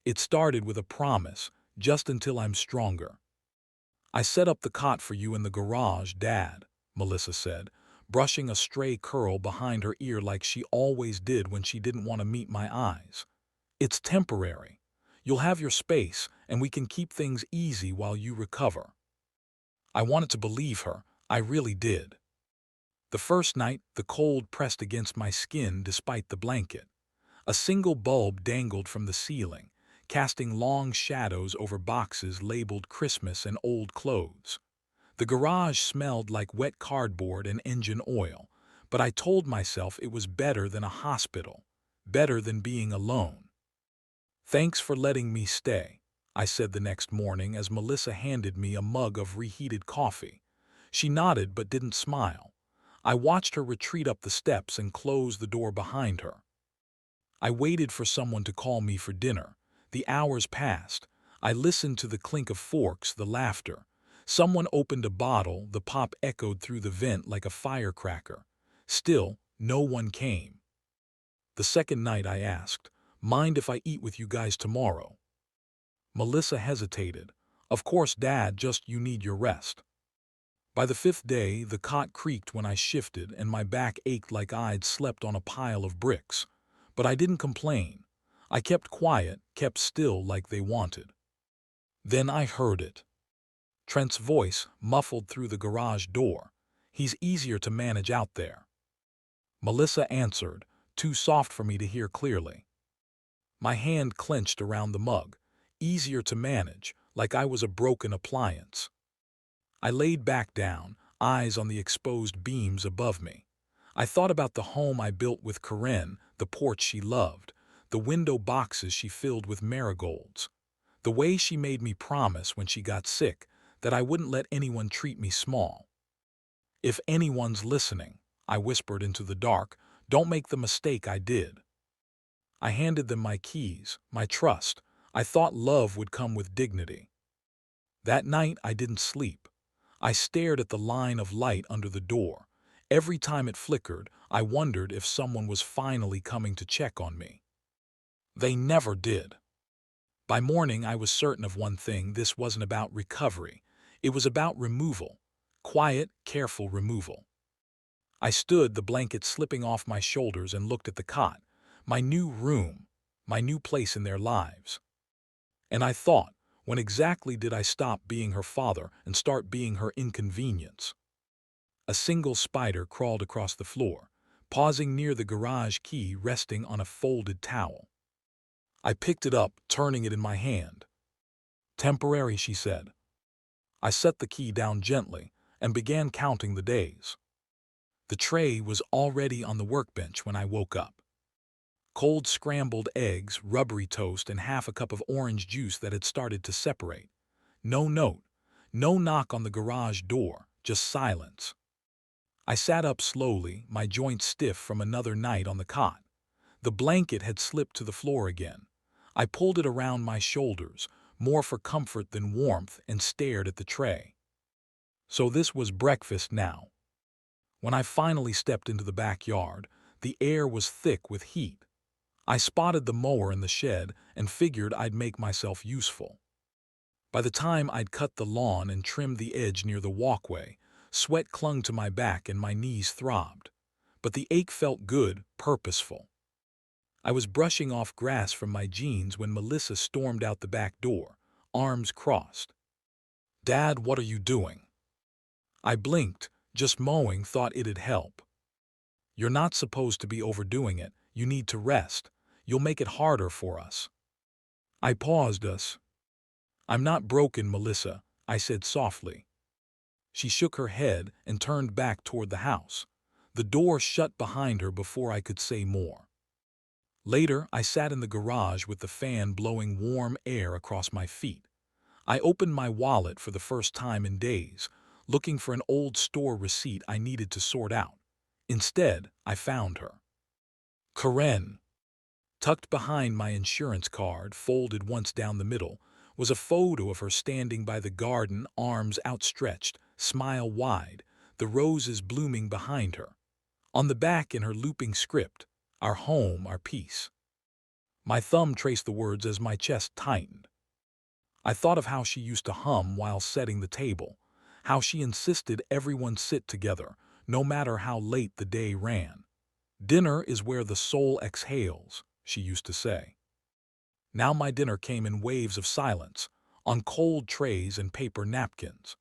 It started with a promise, just until I'm stronger. I set up the cot for you in the garage, Dad, Melissa said, brushing a stray curl behind her ear like she always did when she didn't want to meet my eyes. It's temporary. You'll have your space, and we can keep things easy while you recover. I wanted to believe her. I really did. The first night, the cold pressed against my skin despite the blanket. A single bulb dangled from the ceiling, casting long shadows over boxes labeled Christmas and old clothes. The garage smelled like wet cardboard and engine oil, but I told myself it was better than a hospital, better than being alone. "Thanks for letting me stay," I said the next morning as Melissa handed me a mug of reheated coffee. She nodded but didn't smile. I watched her retreat up the steps and close the door behind her. I waited for someone to call me for dinner. The hours passed. I listened to the clink of forks, the laughter. Someone opened a bottle, the pop echoed through the vent like a firecracker. Still, no one came. The second night I asked, "Mind if I eat with you guys tomorrow?" Melissa hesitated. "Of course, Dad, just you need your rest." By the fifth day, the cot creaked when I shifted and my back ached like I'd slept on a pile of bricks. But I didn't complain. I kept quiet, kept still like they wanted. Then I heard it. Trent's voice muffled through the garage door. "He's easier to manage out there." Melissa answered, too soft for me to hear clearly. My hand clenched around the mug. Easier to manage, like I was a broken appliance. I laid back down, eyes on the exposed beams above me. I thought about the home I built with Karen, the porch she loved, the window boxes she filled with marigolds, the way she made me promise when she got sick that I wouldn't let anyone treat me small. "If anyone's listening," I whispered into the dark, "don't make the mistake I did." I handed them my keys, my trust. I thought love would come with dignity. That night I didn't sleep. I stared at the line of light under the door. Every time it flickered, I wondered if someone was finally coming to check on me. They never did. By morning, I was certain of one thing: this wasn't about recovery. It was about removal. Quiet, careful removal. I stood, the blanket slipping off my shoulders, and looked at the cot. My new room, my new place in their lives. And I thought, when exactly did I stop being her father and start being her inconvenience? A single spider crawled across the floor, pausing near the garage key resting on a folded towel. I picked it up, turning it in my hand. "Temporary," she said. I set the key down gently and began counting the days. The tray was already on the workbench when I woke up. Cold scrambled eggs, rubbery toast, and half a cup of orange juice that had started to separate. No note, no knock on the garage door, just silence. I sat up slowly, my joints stiff from another night on the cot. The blanket had slipped to the floor again. I pulled it around my shoulders, more for comfort than warmth, and stared at the tray. So this was breakfast now. When I finally stepped into the backyard, the air was thick with heat. I spotted the mower in the shed and figured I'd make myself useful. By the time I'd cut the lawn and trimmed the edge near the walkway, sweat clung to my back and my knees throbbed. But the ache felt good, purposeful. I was brushing off grass from my jeans when Melissa stormed out the back door, arms crossed. "Dad, what are you doing?" I blinked, just mowing, thought it'd help. "You're not supposed to be overdoing it. You need to rest. You'll make it harder for us." I paused us. "I'm not broken, Melissa," I said softly. She shook her head and turned back toward the house. The door shut behind her before I could say more. Later, I sat in the garage with the fan blowing warm air across my feet. I opened my wallet for the first time in days, looking for an old store receipt I needed to sort out. Instead, I found her. Karen. Tucked behind my insurance card, folded once down the middle, was a photo of her standing by the garden, arms outstretched, smile wide, the roses blooming behind her. On the back, in her looping script, "Our home, our peace." My thumb traced the words as my chest tightened. I thought of how she used to hum while setting the table, how she insisted everyone sit together, no matter how late the day ran. Dinner is where the soul exhales, she used to say. Now my dinner came in waves of silence, on cold trays and paper napkins.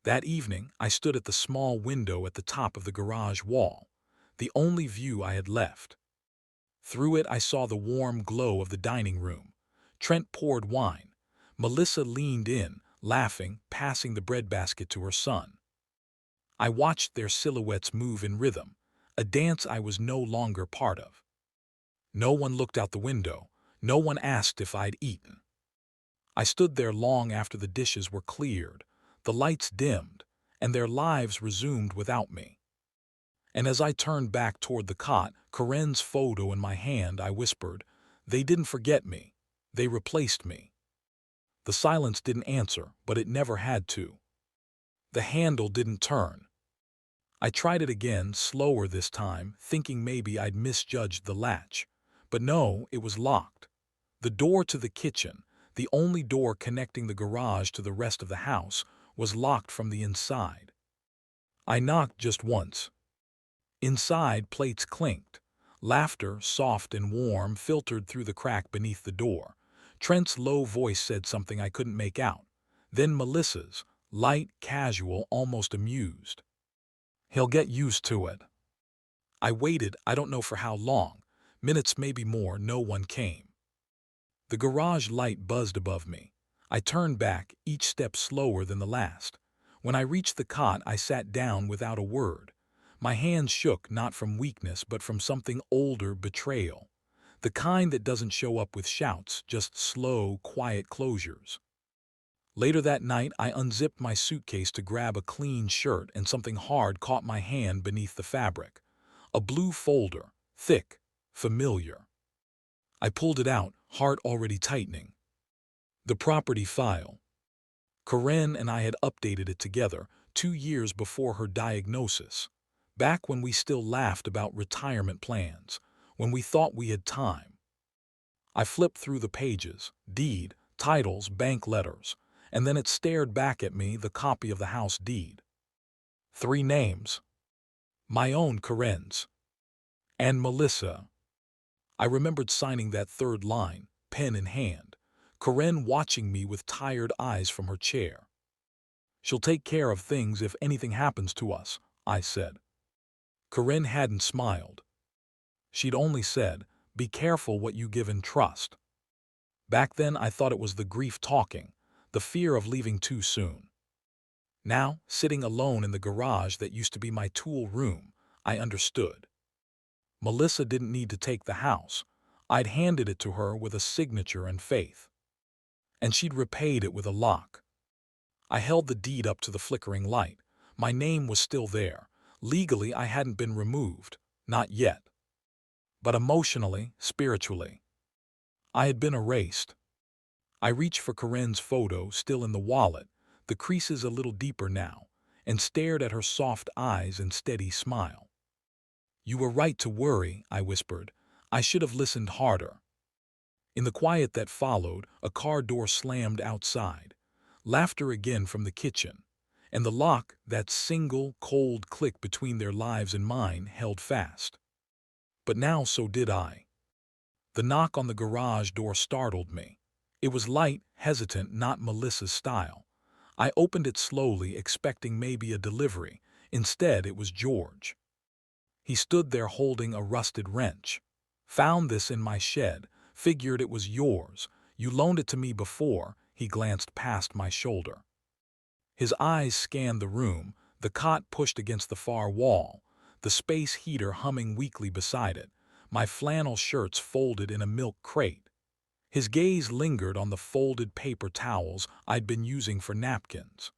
That evening, I stood at the small window at the top of the garage wall, the only view I had left. Through it, I saw the warm glow of the dining room. Trent poured wine. Melissa leaned in, laughing, passing the breadbasket to her son. I watched their silhouettes move in rhythm, a dance I was no longer part of. No one looked out the window. No one asked if I'd eaten. I stood there long after the dishes were cleared, the lights dimmed, and their lives resumed without me. And as I turned back toward the cot, Corinne's photo in my hand, I whispered, "They didn't forget me. They replaced me." The silence didn't answer, but it never had to. The handle didn't turn. I tried it again, slower this time, thinking maybe I'd misjudged the latch. But no, it was locked. The door to the kitchen, the only door connecting the garage to the rest of the house, was locked from the inside. I knocked just once. Inside, plates clinked. Laughter, soft and warm, filtered through the crack beneath the door. Trent's low voice said something I couldn't make out. Then Melissa's, light, casual, almost amused. "He'll get used to it." I waited, I don't know for how long. Minutes, maybe more. No one came. The garage light buzzed above me. I turned back, each step slower than the last. When I reached the cot, I sat down without a word. My hands shook, not from weakness, but from something older, betrayal. The kind that doesn't show up with shouts, just slow, quiet closures. Later that night, I unzipped my suitcase to grab a clean shirt, and something hard caught my hand beneath the fabric. A blue folder, thick, familiar. I pulled it out, heart already tightening. The property file. Corinne and I had updated it together 2 years before her diagnosis. Back when we still laughed about retirement plans, when we thought we had time. I flipped through the pages, deed, titles, bank letters, and then it stared back at me, the copy of the house deed. 3 names. My own, Corinne's. And Melissa. I remembered signing that third line, pen in hand. Corinne watching me with tired eyes from her chair. "She'll take care of things if anything happens to us," I said. Corinne hadn't smiled. She'd only said, "Be careful what you give in trust." Back then I thought it was the grief talking, the fear of leaving too soon. Now, sitting alone in the garage that used to be my tool room, I understood. Melissa didn't need to take the house. I'd handed it to her with a signature and faith. And she'd repaid it with a lock. I held the deed up to the flickering light. My name was still there. Legally, I hadn't been removed. Not yet. But emotionally, spiritually, I had been erased. I reached for Corinne's photo, still in the wallet, the creases a little deeper now, and stared at her soft eyes and steady smile. "You were right to worry," I whispered. "I should have listened harder." In the quiet that followed, a car door slammed outside. Laughter again from the kitchen. And the lock, that single, cold click between their lives and mine, held fast. But now so did I. The knock on the garage door startled me. It was light, hesitant, not Melissa's style. I opened it slowly, expecting maybe a delivery. Instead, it was George. He stood there holding a rusted wrench. "Found this in my shed. Figured it was yours. You loaned it to me before." He glanced past my shoulder. His eyes scanned the room, the cot pushed against the far wall, the space heater humming weakly beside it, my flannel shirts folded in a milk crate. His gaze lingered on the folded paper towels I'd been using for napkins.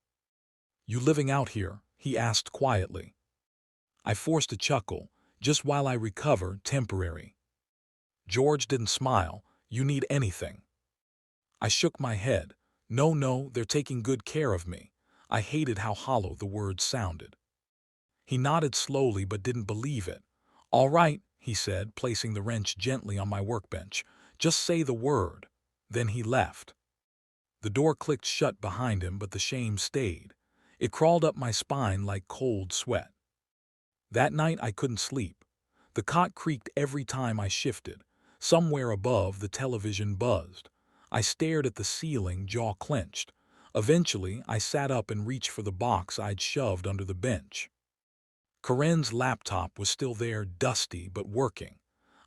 "You living out here?" he asked quietly. I forced a chuckle. "Just while I recover, temporary." George didn't smile. "You need anything?" I shook my head. "No, no, they're taking good care of me." I hated how hollow the words sounded. He nodded slowly but didn't believe it. "All right," he said, placing the wrench gently on my workbench. Just say the word." Then he left. The door clicked shut behind him, but the shame stayed. It crawled up my spine like cold sweat. That night I couldn't sleep. The cot creaked every time I shifted. Somewhere above, the television buzzed. I stared at the ceiling, jaw clenched. Eventually, I sat up and reached for the box I'd shoved under the bench. Corinne's laptop was still there, dusty but working.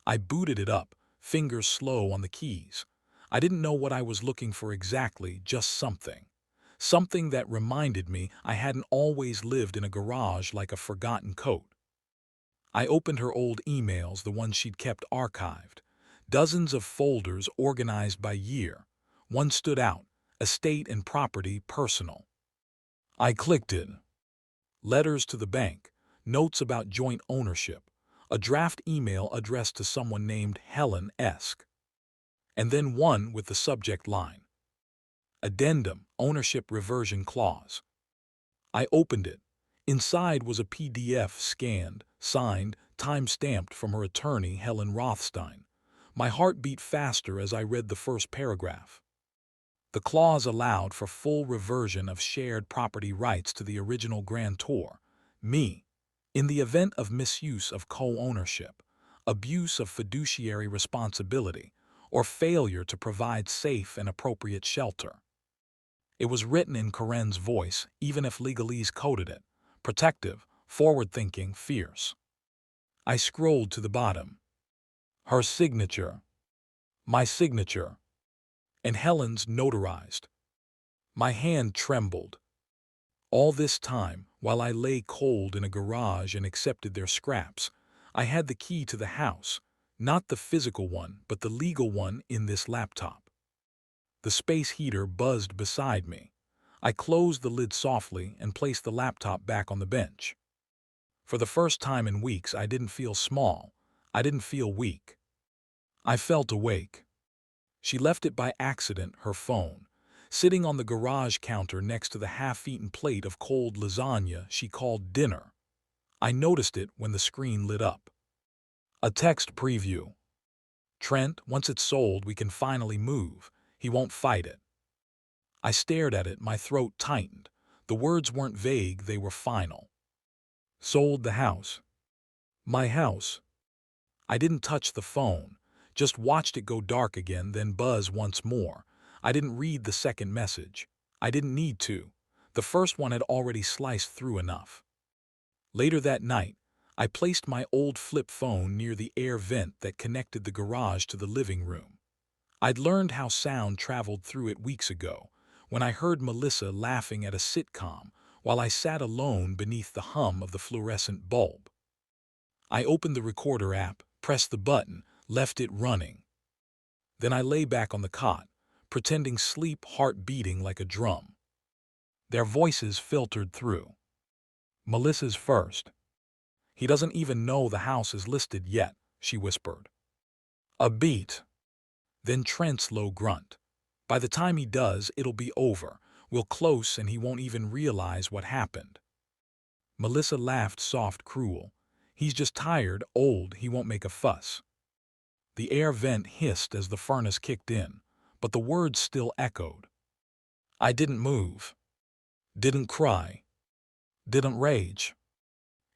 I booted it up, fingers slow on the keys. I didn't know what I was looking for exactly, just something. Something that reminded me I hadn't always lived in a garage like a forgotten coat. I opened her old emails, the ones she'd kept archived. Dozens of folders organized by year. One stood out: estate and property, personal. I clicked it. Letters to the bank, notes about joint ownership, a draft email addressed to someone named Helen Esk. And then one with the subject line: Addendum, Ownership Reversion Clause. I opened it. Inside was a PDF scanned, signed, time-stamped from her attorney, Helen Rothstein. My heart beat faster as I read the first paragraph. The clause allowed for full reversion of shared property rights to the original grantor, me, in the event of misuse of co-ownership, abuse of fiduciary responsibility, or failure to provide safe and appropriate shelter. It was written in Corinne's voice, even if legalese coded it: protective, forward-thinking, fierce. I scrolled to the bottom. Her signature, my signature, and Helen's notarized. My hand trembled. All this time, while I lay cold in a garage and accepted their scraps, I had the key to the house, not the physical one, but the legal one in this laptop. The space heater buzzed beside me. I closed the lid softly and placed the laptop back on the bench. For the first time in weeks, I didn't feel small. I didn't feel weak. I felt awake. She left it by accident, her phone, sitting on the garage counter next to the half-eaten plate of cold lasagna she called dinner. I noticed it when the screen lit up. A text preview. Trent, once it's sold, we can finally move. He won't fight it. I stared at it, my throat tightened. The words weren't vague, they were final. Sold the house. My house. I didn't touch the phone, just watched it go dark again, then buzz once more. I didn't read the second message. I didn't need to. The first one had already sliced through enough. Later that night, I placed my old flip phone near the air vent that connected the garage to the living room. I'd learned how sound traveled through it weeks ago, when I heard Melissa laughing at a sitcom while I sat alone beneath the hum of the fluorescent bulb. I opened the recorder app, pressed the button, left it running. Then I lay back on the cot, pretending sleep, heart beating like a drum. Their voices filtered through. Melissa's first. "He doesn't even know the house is listed yet," she whispered. A beat. Then Trent's low grunt. "By the time he does, it'll be over. We'll close and he won't even realize what happened." Melissa laughed, soft, cruel. "He's just tired, old, he won't make a fuss." The air vent hissed as the furnace kicked in, but the words still echoed. I didn't move. Didn't cry. Didn't rage.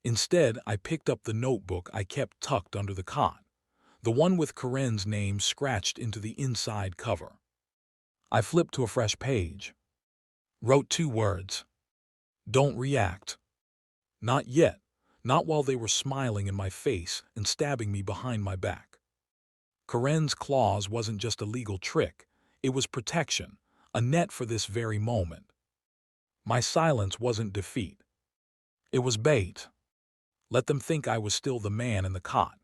Instead, I picked up the notebook I kept tucked under the cot, the one with Corinne's name scratched into the inside cover. I flipped to a fresh page. Wrote 2 words. Don't react. Not yet. Not while they were smiling in my face and stabbing me behind my back. Corinne's clause wasn't just a legal trick. It was protection, a net for this very moment. My silence wasn't defeat. It was bait. Let them think I was still the man in the cot.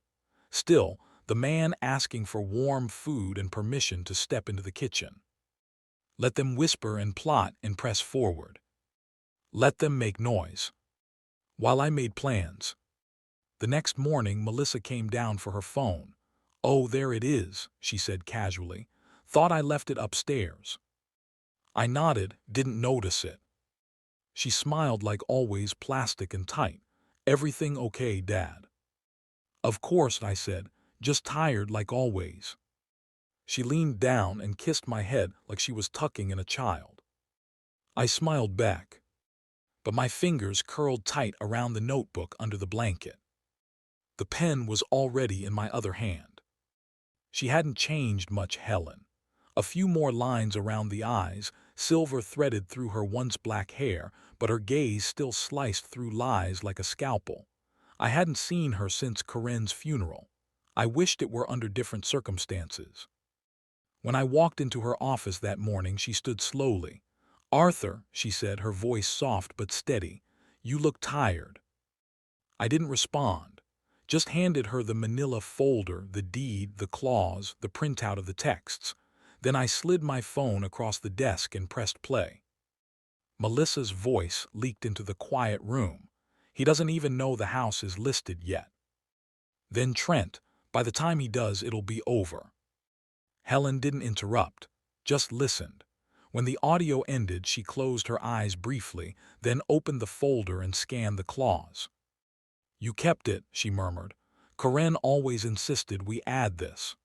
Still, the man asking for warm food and permission to step into the kitchen. Let them whisper and plot and press forward. Let them make noise. While I made plans. The next morning, Melissa came down for her phone. "Oh, there it is," she said casually. "Thought I left it upstairs." I nodded, didn't notice it. She smiled like always, plastic and tight. "Everything okay, Dad?" "Of course," I said, "just tired like always." She leaned down and kissed my head like she was tucking in a child. I smiled back, but my fingers curled tight around the notebook under the blanket. The pen was already in my other hand. She hadn't changed much, Helen. A few more lines around the eyes, silver threaded through her once black hair, but her gaze still sliced through lies like a scalpel. I hadn't seen her since Corinne's funeral. I wished it were under different circumstances. When I walked into her office that morning, she stood slowly. "Arthur," she said, her voice soft but steady, "you look tired." I didn't respond, just handed her the manila folder, the deed, the clause, the printout of the texts. Then I slid my phone across the desk and pressed play. Melissa's voice leaked into the quiet room. "He doesn't even know the house is listed yet." Then Trent, "By the time he does, it'll be over." Helen didn't interrupt, just listened. When the audio ended, she closed her eyes briefly, then opened the folder and scanned the clause. "You kept it," she murmured. "Corinne always insisted we add this."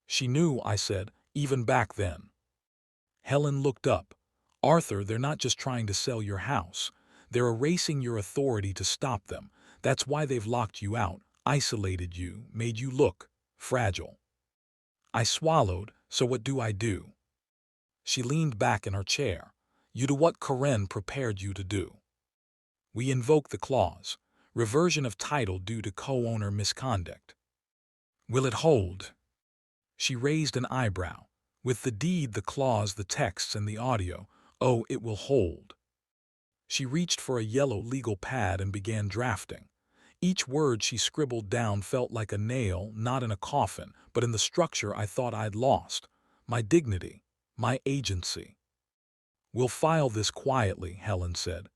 "She knew," I said, "even back then." Helen looked up. "Arthur, they're not just trying to sell your house. They're erasing your authority to stop them. That's why they've locked you out, isolated you, made you look fragile." I swallowed. "So what do I do?" She leaned back in her chair. "You do what Corinne prepared you to do. We invoke the clause. Reversion of title due to co-owner misconduct." "Will it hold?" She raised an eyebrow. "With the deed, the clause, the texts, and the audio, oh, it will hold." She reached for a yellow legal pad and began drafting. Each word she scribbled down felt like a nail, not in a coffin, but in the structure I thought I'd lost. My dignity, my agency. "We'll file this quietly," Helen said.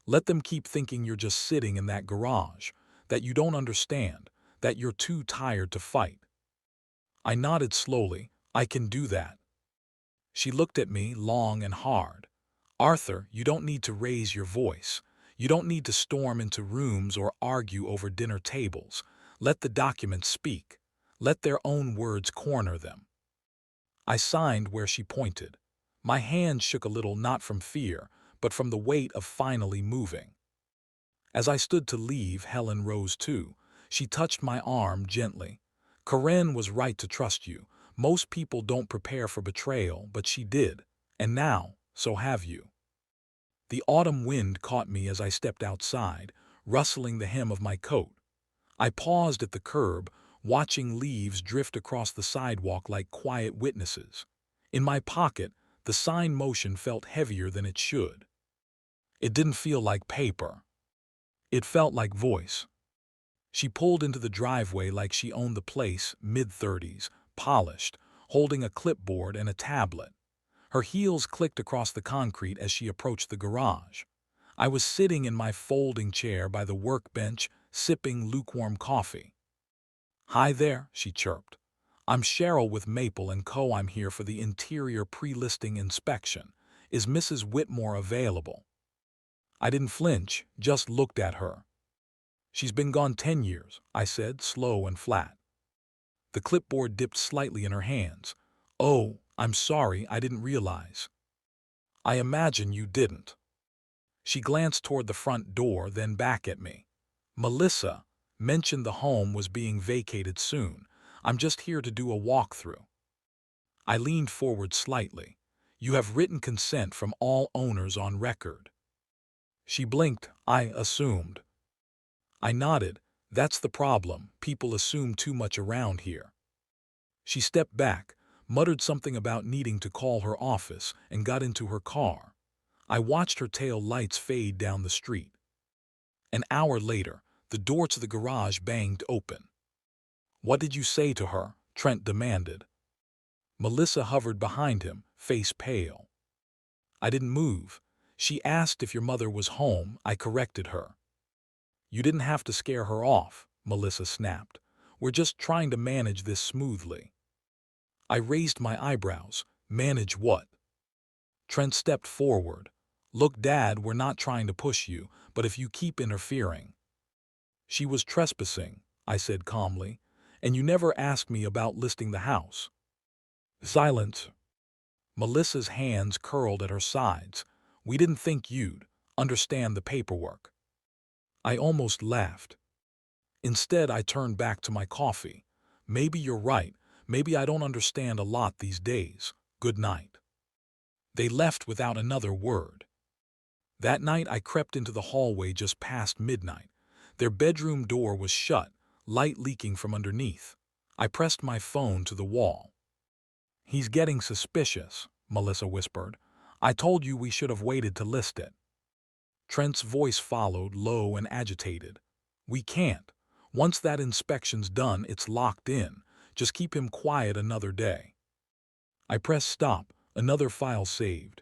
"Let them keep thinking you're just sitting in that garage, that you don't understand, that you're too tired to fight." I nodded slowly. "I can do that." She looked at me long and hard. "Arthur, you don't need to raise your voice. You don't need to storm into rooms or argue over dinner tables. Let the documents speak. Let their own words corner them." I signed where she pointed. My hand shook a little, not from fear, but from the weight of finally moving. As I stood to leave, Helen rose too. She touched my arm gently. "Corinne was right to trust you. Most people don't prepare for betrayal, but she did. And now, so have you." The autumn wind caught me as I stepped outside, rustling the hem of my coat. I paused at the curb, watching leaves drift across the sidewalk like quiet witnesses. In my pocket, the sign motion felt heavier than it should. It didn't feel like paper. It felt like voice. She pulled into the driveway like she owned the place, mid-30s, polished, holding a clipboard and a tablet. Her heels clicked across the concrete as she approached the garage. I was sitting in my folding chair by the workbench, sipping lukewarm coffee. "Hi there," she chirped. "I'm Cheryl with Maple & Co. I'm here for the interior pre-listing inspection. Is Mrs. Whitmore available?" I didn't flinch, just looked at her. "She's been gone 10 years, I said, slow and flat. The clipboard dipped slightly in her hands. "Oh, I'm sorry, I didn't realize." "I imagine you didn't." She glanced toward the front door, then back at me. "Melissa mentioned the home was being vacated soon. I'm just here to do a walkthrough." I leaned forward slightly. "You have written consent from all owners on record." She blinked. "I assumed." I nodded. "That's the problem. People assume too much around here." She stepped back, muttered something about needing to call her office, and got into her car. I watched her tail lights fade down the street. An hour later, the door to the garage banged open. "What did you say to her?" Trent demanded. Melissa hovered behind him, face pale. I didn't move. "She asked if your mother was home," I corrected her. "You didn't have to scare her off," Melissa snapped. "We're just trying to manage this smoothly." I raised my eyebrows. "Manage what?" Trent stepped forward. "Look, Dad, we're not trying to push you, but if you keep interfering." "She was trespassing," I said calmly, "and you never asked me about listing the house." Silence. Melissa's hands curled at her sides. We didn't think you'd understand the paperwork. I almost laughed. Instead, I turned back to my coffee. Maybe you're right. Maybe I don't understand a lot these days. Good night. They left without another word. That night, I crept into the hallway just past midnight. Their bedroom door was shut, light leaking from underneath. I pressed my phone to the wall. He's getting suspicious, Melissa whispered. I told you we should have waited to list it. Trent's voice followed, low and agitated. We can't. Once that inspection's done, it's locked in. Just keep him quiet another day. I pressed stop, another file saved.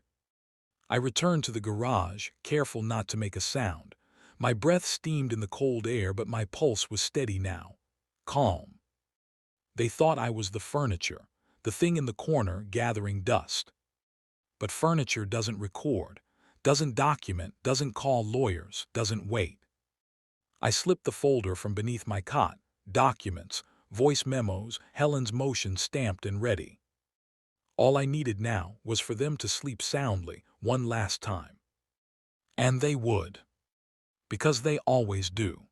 I returned to the garage, careful not to make a sound. My breath steamed in the cold air, but my pulse was steady now. Calm. They thought I was the furniture, the thing in the corner gathering dust. But furniture doesn't record, doesn't document, doesn't call lawyers, doesn't wait. I slipped the folder from beneath my cot. Documents, voice memos, Helen's motion stamped and ready. All I needed now was for them to sleep soundly one last time. And they would. Because they always do.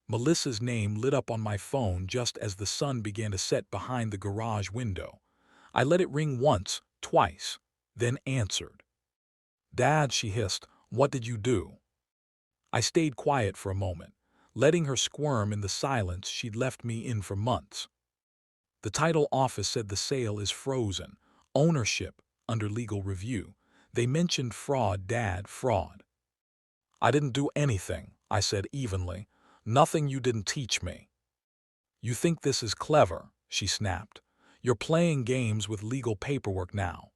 Melissa's name lit up on my phone just as the sun began to set behind the garage window. I let it ring once, twice, then answered. Dad, she hissed, what did you do? I stayed quiet for a moment, letting her squirm in the silence she'd left me in for months. The title office said the sale is frozen, ownership under legal review. They mentioned fraud, Dad, fraud. I didn't do anything, I said evenly. Nothing you didn't teach me. You think this is clever, she snapped. You're playing games with legal paperwork now.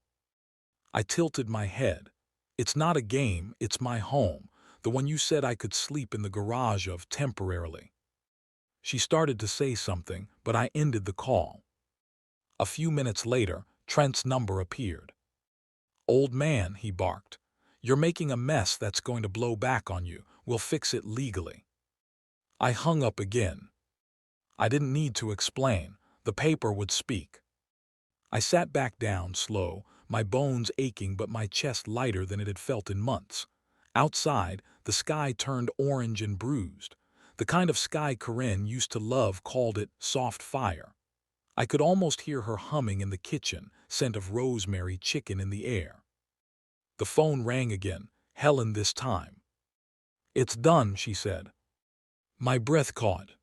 I tilted my head. It's not a game, it's my home, the one you said I could sleep in the garage of temporarily. She started to say something, but I ended the call. A few minutes later, Trent's number appeared. Old man, he barked. You're making a mess that's going to blow back on you. We'll fix it legally. I hung up again. I didn't need to explain. The paper would speak. I sat back down, slow, my bones aching but my chest lighter than it had felt in months. Outside, the sky turned orange and bruised. The kind of sky Corinne used to love called it soft fire. I could almost hear her humming in the kitchen, scent of rosemary chicken in the air. The phone rang again, Helen this time. It's done, she said. My breath caught.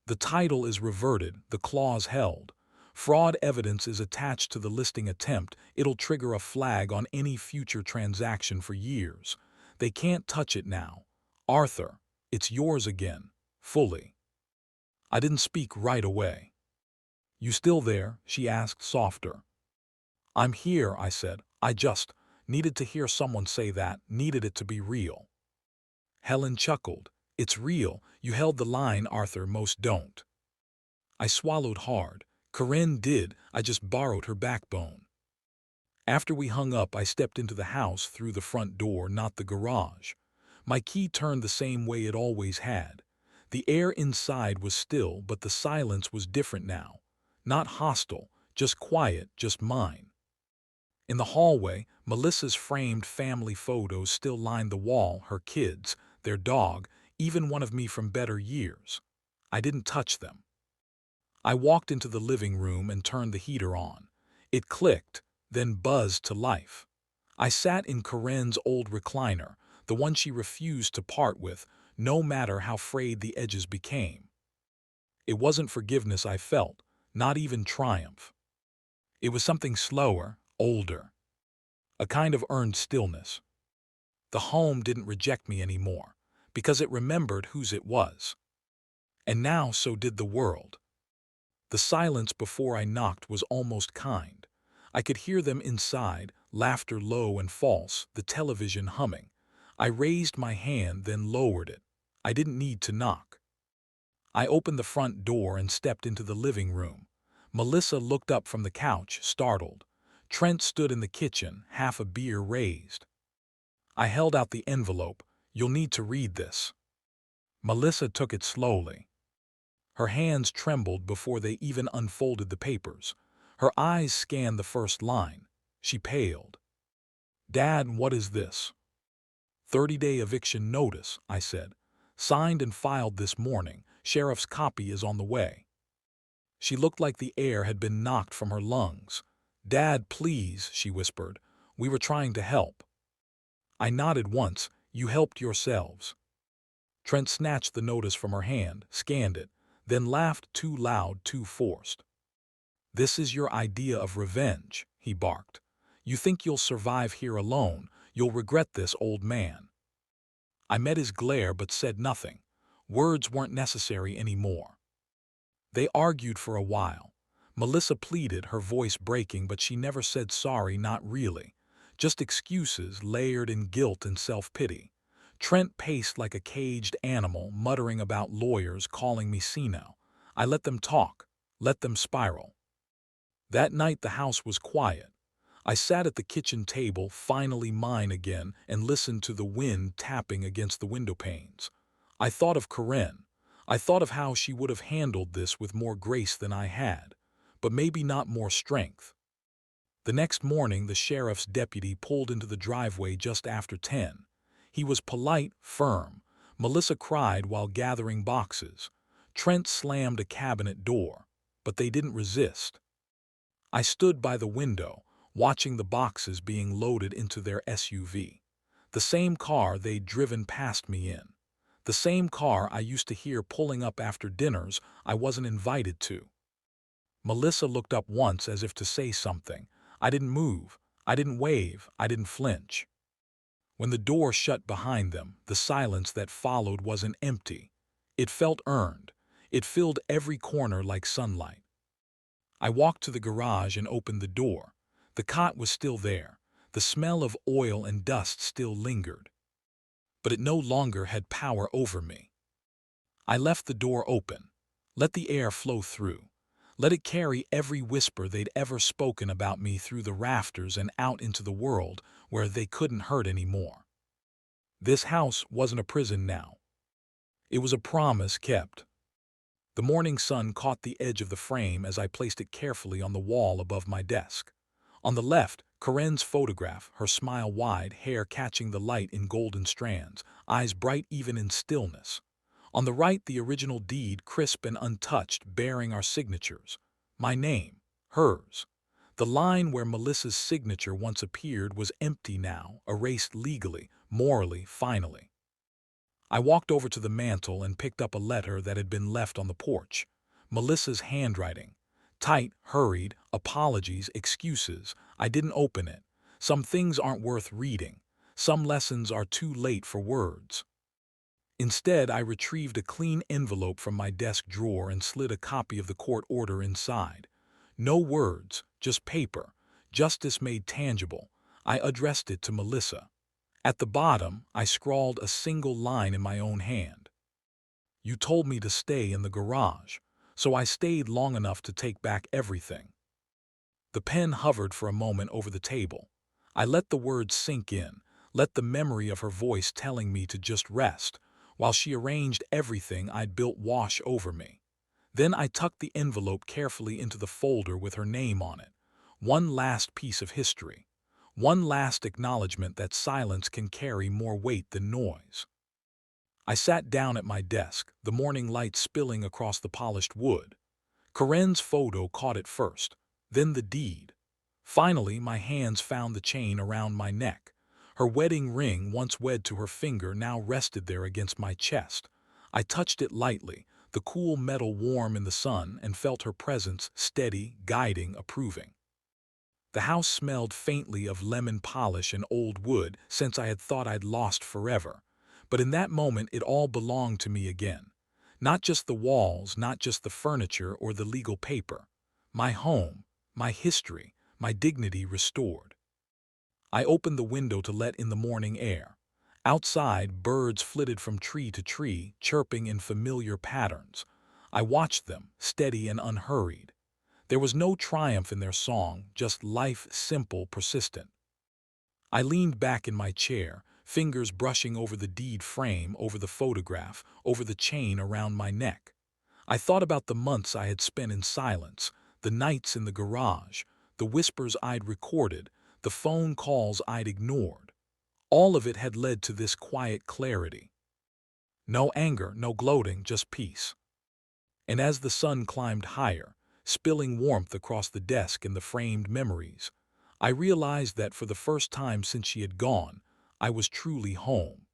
The title is reverted, the clause held. Fraud evidence is attached to the listing attempt. It'll trigger a flag on any future transaction for years. They can't touch it now. Arthur, it's yours again, fully. I didn't speak right away. You still there? She asked, softer. I'm here, I said. I just needed to hear someone say that, needed it to be real. Helen chuckled. It's real. You held the line, Arthur, most don't. I swallowed hard. Corinne did. I just borrowed her backbone. After we hung up, I stepped into the house through the front door, not the garage. My key turned the same way it always had. The air inside was still, but the silence was different now. Not hostile, just quiet, just mine. In the hallway, Melissa's framed family photos still lined the wall, her kids, their dog, even one of me from better years. I didn't touch them. I walked into the living room and turned the heater on. It clicked, then buzzed to life. I sat in Corinne's old recliner, the one she refused to part with, no matter how frayed the edges became. It wasn't forgiveness I felt, not even triumph. It was something slower, older. A kind of earned stillness. The home didn't reject me anymore, because it remembered whose it was. And now so did the world. The silence before I knocked was almost kind. I could hear them inside, laughter low and false, the television humming. I raised my hand, then lowered it. I didn't need to knock. I opened the front door and stepped into the living room. Melissa looked up from the couch, startled. Trent stood in the kitchen, half a beer raised. I held out the envelope. You'll need to read this. Melissa took it slowly. Her hands trembled before they even unfolded the papers. Her eyes scanned the first line. She paled. "Dad, what is this?" 30-day eviction notice, I said. "Signed and filed this morning. Sheriff's copy is on the way." She looked like the air had been knocked from her lungs. "Dad, please," she whispered. "We were trying to help." I nodded once. "You helped yourselves." Trent snatched the notice from her hand, scanned it, then laughed too loud, too forced. "This is your idea of revenge," he barked. "You think you'll survive here alone. You'll regret this, old man." I met his glare but said nothing. Words weren't necessary anymore. They argued for a while. Melissa pleaded, her voice breaking, but she never said sorry, not really. Just excuses layered in guilt and self-pity. Trent paced like a caged animal, muttering about lawyers, calling me senile. I let them talk, let them spiral. That night the house was quiet. I sat at the kitchen table, finally mine again, and listened to the wind tapping against the window panes. I thought of Corinne. I thought of how she would have handled this with more grace than I had, but maybe not more strength. The next morning, the sheriff's deputy pulled into the driveway just after 10. He was polite, firm. Melissa cried while gathering boxes. Trent slammed a cabinet door, but they didn't resist. I stood by the window, watching the boxes being loaded into their SUV. The same car they'd driven past me in. The same car I used to hear pulling up after dinners I wasn't invited to. Melissa looked up once as if to say something. I didn't move. I didn't wave. I didn't flinch. When the door shut behind them, the silence that followed wasn't empty. It felt earned. It filled every corner like sunlight. I walked to the garage and opened the door. The cot was still there. The smell of oil and dust still lingered. But it no longer had power over me. I left the door open. Let the air flow through. Let it carry every whisper they'd ever spoken about me through the rafters and out into the world where they couldn't hurt anymore. This house wasn't a prison now. It was a promise kept. The morning sun caught the edge of the frame as I placed it carefully on the wall above my desk. On the left, Corinne's photograph, her smile wide, hair catching the light in golden strands, eyes bright even in stillness. On the right, the original deed, crisp and untouched, bearing our signatures. My name, hers. The line where Melissa's signature once appeared was empty now, erased legally, morally, finally. I walked over to the mantel and picked up a letter that had been left on the porch. Melissa's handwriting. Tight, hurried, apologies, excuses. I didn't open it. Some things aren't worth reading. Some lessons are too late for words. Instead, I retrieved a clean envelope from my desk drawer and slid a copy of the court order inside. No words, just paper. Justice made tangible. I addressed it to Melissa. At the bottom, I scrawled a single line in my own hand. "You told me to stay in the garage, so I stayed long enough to take back everything." The pen hovered for a moment over the table. I let the words sink in, let the memory of her voice telling me to just rest, while she arranged everything I'd built wash over me. Then I tucked the envelope carefully into the folder with her name on it. One last piece of history. One last acknowledgement that silence can carry more weight than noise. I sat down at my desk, the morning light spilling across the polished wood. Corinne's photo caught it first, then the deed. Finally, my hands found the chain around my neck. Her wedding ring, once wed to her finger, now rested there against my chest. I touched it lightly, the cool metal warm in the sun, and felt her presence, steady, guiding, approving. The house smelled faintly of lemon polish and old wood, since I had thought I'd lost forever. But in that moment it all belonged to me again. Not just the walls, not just the furniture or the legal paper. My home, my history, my dignity restored. I opened the window to let in the morning air. Outside, birds flitted from tree to tree, chirping in familiar patterns. I watched them, steady and unhurried. There was no triumph in their song, just life, simple, persistent. I leaned back in my chair, fingers brushing over the deed frame, over the photograph, over the chain around my neck. I thought about the months I had spent in silence, the nights in the garage, the whispers I'd recorded, the phone calls I'd ignored. All of it had led to this quiet clarity. No anger, no gloating, just peace. And as the sun climbed higher, spilling warmth across the desk and the framed memories, I realized that for the first time since she had gone, I was truly home.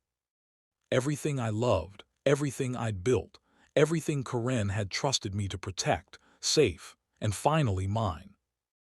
Everything I loved, everything I'd built, everything Corinne had trusted me to protect, safe, and finally mine.